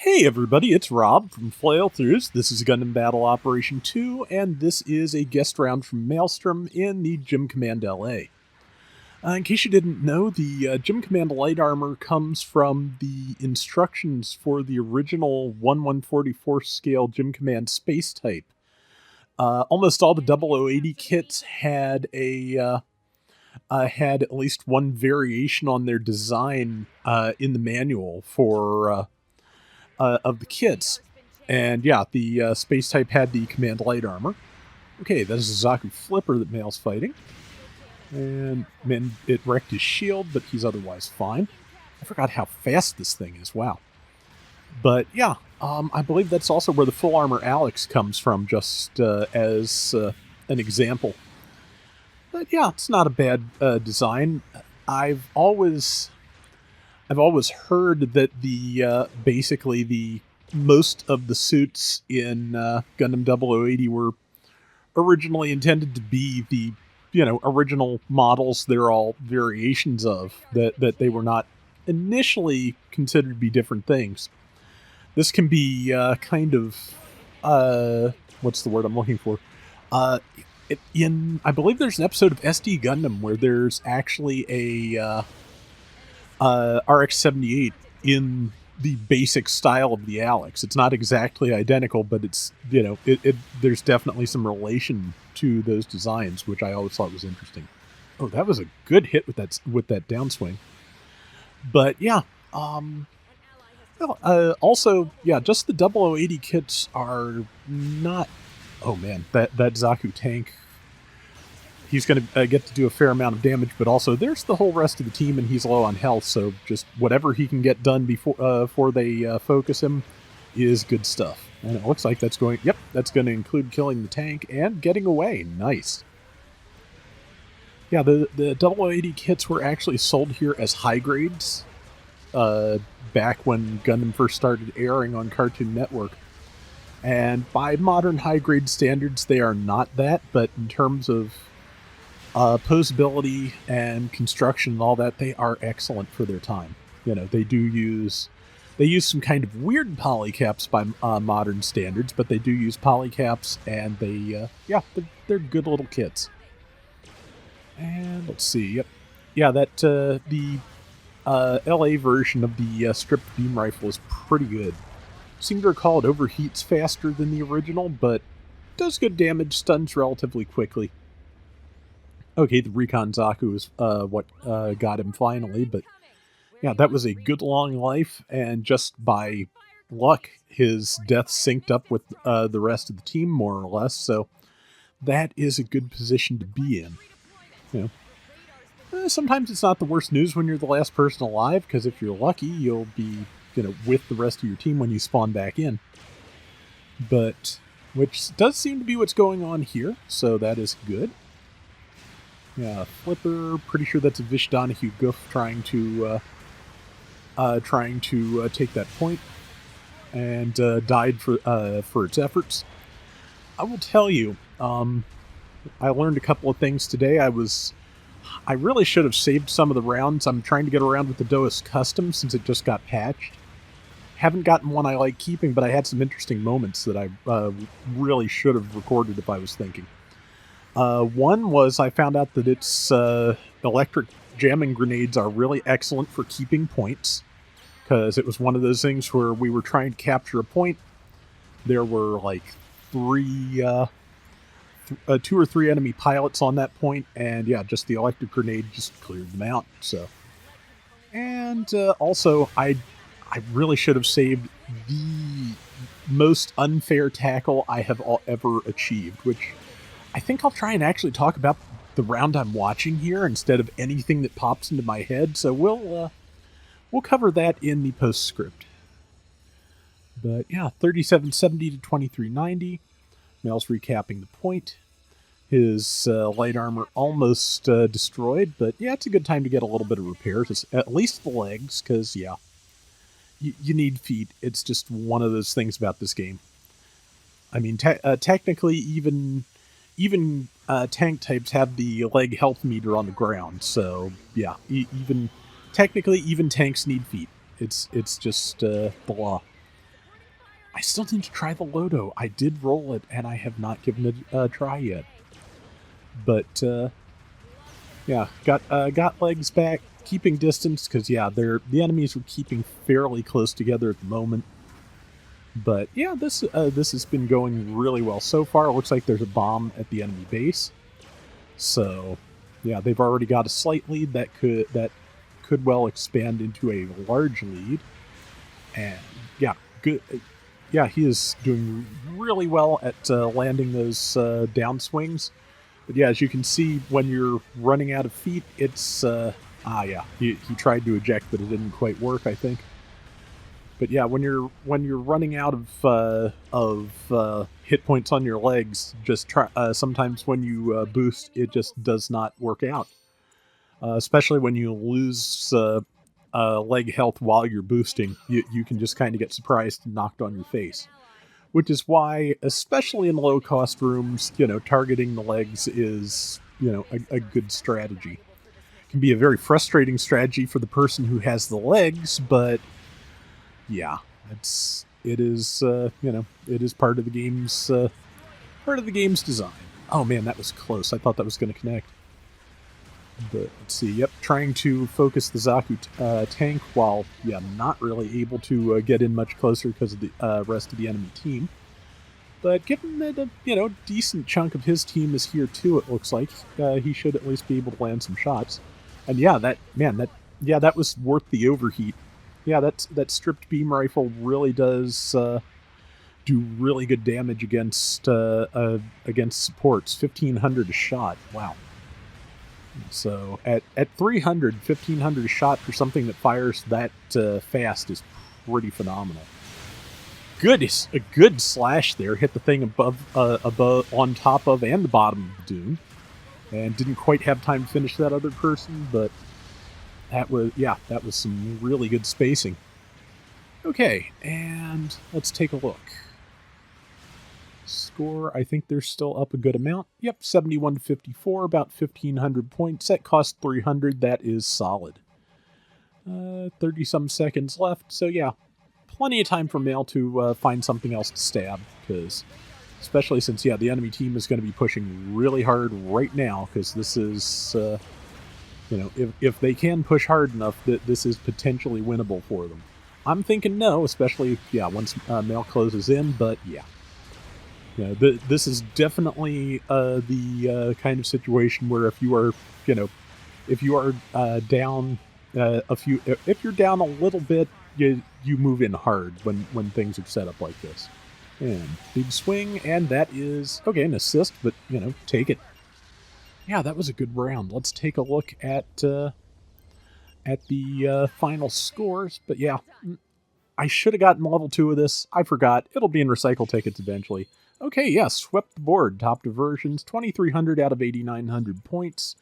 Hey everybody, it's Rob from Flailthroughs. This is Gundam Battle Operation 2, and this is a guest round from Maelstrom in the Gym Command LA. In case you didn't know, the Gym Command Light Armor comes from the instructions for the original 1/144 scale Gym Command space type. Almost all the 0080 kits had at least one variation on their design in the manual for of the kits. And yeah, the space type had the command light armor. Okay, that is a Zaku Flipper that Mail's fighting. And man, it wrecked his shield, but he's otherwise fine. I forgot how fast this thing is, wow. But yeah, I believe that's also where the full armor Alex comes from, just as an example. But yeah, it's not a bad design. I've always heard that the basically the most of the suits in Gundam 0080 were originally intended to be the original models. They're all variations of that they were not initially considered to be different things. This can be kind of what's the word I'm looking for? I believe there's an episode of SD Gundam where there's actually a RX-78 in the basic style of the Alex. It's not exactly identical, but it's, there's definitely some relation to those designs, which I always thought was interesting. Oh, that was a good hit with that downswing. But yeah, also, yeah, just the 0080 kits are not, oh man, that Zaku tank, he's going to get to do a fair amount of damage, but also there's the whole rest of the team, and he's low on health, so just whatever he can get done before they focus him is good stuff. And it looks like that's going to include killing the tank and getting away. Nice. Yeah, the 0080 kits were actually sold here as high grades back when Gundam first started airing on Cartoon Network. And by modern high-grade standards, they are not that, but in terms of posability and construction and all that, they are excellent for their time. They use some kind of weird polycaps by modern standards, but they do use polycaps, and they're good little kits. And let's see, yep, yeah, that the LA version of the stripped beam rifle is pretty good. Seem to recall it overheats faster than the original, but does good damage, stuns relatively quickly. Okay, the Recon Zaku is what got him finally, but yeah, that was a good long life, and just by luck, his death synced up with the rest of the team, more or less, so that is a good position to be in. Sometimes it's not the worst news when you're the last person alive, because if you're lucky, you'll be with the rest of your team when you spawn back in. But, which does seem to be what's going on here, so that is good. Yeah, Flipper, pretty sure that's a Vish Donahue goof trying to take that point, and died for its efforts. I will tell you, I learned a couple of things today. I really should have saved some of the rounds. I'm trying to get around with the Doas Custom since it just got patched. Haven't gotten one I like keeping, but I had some interesting moments that I really should have recorded if I was thinking. One was I found out that its electric jamming grenades are really excellent for keeping points, because it was one of those things where we were trying to capture a point. There were like 2 or 3 enemy pilots on that point, and yeah, just the electric grenade just cleared them out. So, and also I really should have saved the most unfair tackle I have ever achieved, which I think I'll try and actually talk about the round I'm watching here instead of anything that pops into my head. So we'll cover that in the postscript. But yeah, 3770 to 2390. Mel's recapping the point. His light armor almost destroyed, but yeah, it's a good time to get a little bit of repairs, at least the legs, because yeah, you need feet. It's just one of those things about this game. I mean, technically, even tank types have the leg health meter on the ground, so yeah, even tanks need feet. It's just the law. I still need to try the Loto. I did roll it, and I have not given it a try yet. But yeah, got legs back, keeping distance because yeah, the enemies were keeping fairly close together at the moment. But yeah, this has been going really well so far. It looks like there's a bomb at the enemy base, so yeah, they've already got a slight lead that could well expand into a large lead. And yeah, good. Yeah, he is doing really well at landing those down swings. But yeah, as you can see, when you're running out of feet, it's yeah, he tried to eject, but it didn't quite work, I think. But yeah, when you're running out of hit points on your legs, just try. Sometimes when you boost, it just does not work out. Especially when you lose leg health while you're boosting, you can just kind of get surprised and knocked on your face. Which is why, especially in low cost rooms, targeting the legs is a good strategy. It can be a very frustrating strategy for the person who has the legs, but yeah, it is part of the game's design. Oh man, that was close. I thought that was going to connect. But let's see. Yep, trying to focus the Zaku tank while not really able to get in much closer because of the rest of the enemy team. But given that a decent chunk of his team is here too, it looks like he should at least be able to land some shots. And yeah, that was worth the overheat. Yeah, that stripped beam rifle really does do really good damage against supports. 1,500 a shot. Wow. So at 300, 1,500 a shot for something that fires that fast is pretty phenomenal. Goodness, a good slash there. Hit the thing above, on top of, and the bottom of the dune, and didn't quite have time to finish that other person, but that was some really good spacing. Okay, and let's take a look. Score, I think they're still up a good amount. Yep, 71-54, about 1,500 points. That cost 300. That is solid. 30-some seconds left, so yeah, plenty of time for Mail to find something else to stab, because especially since, the enemy team is going to be pushing really hard right now, because this is, if they can push hard enough, this is potentially winnable for them. I'm thinking no, especially, once Mail closes in, but yeah. This is definitely the kind of situation where if you are down if you're down a little bit, you move in hard when things are set up like this. And big swing, and that is okay, an assist, but take it. Yeah, that was a good round. Let's take a look at the final scores. But yeah, I should have gotten level 2 of this. I forgot. It'll be in recycle tickets eventually. Okay, yeah, swept the board. Top diversions, 2,300 out of 8,900 points.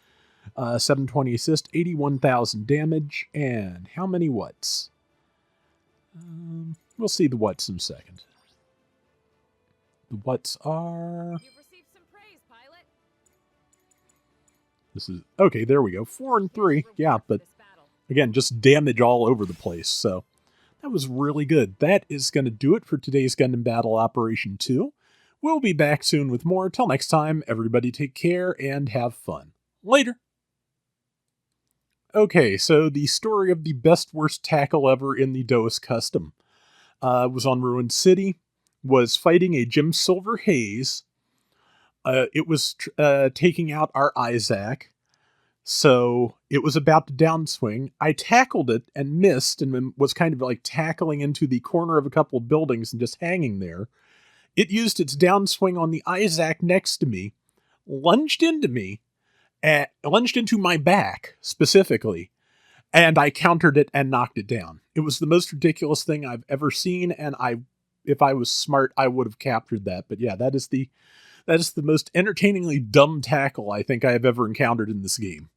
720 assist, 81,000 damage, and how many what's? We'll see the what's in a second. The what's are... You've received some praise, pilot. This is... Okay, there we go. 4 and 3. Yeah, but again, just damage all over the place, so that was really good. That is going to do it for today's Gundam Battle Operation 2. We'll be back soon with more. Till next time, everybody take care and have fun. Later. Okay, so the story of the best worst tackle ever in the Doas Custom was on Ruined City, was fighting a Jim Silver Haze. It was taking out our Isaac, so it was about to downswing. I tackled it and missed and was kind of like tackling into the corner of a couple of buildings and just hanging there. It used its downswing on the Isaac next to me, lunged into me, lunged into my back, specifically, and I countered it and knocked it down. It was the most ridiculous thing I've ever seen, and if I was smart, I would have captured that. But yeah, that is the most entertainingly dumb tackle I think I have ever encountered in this game.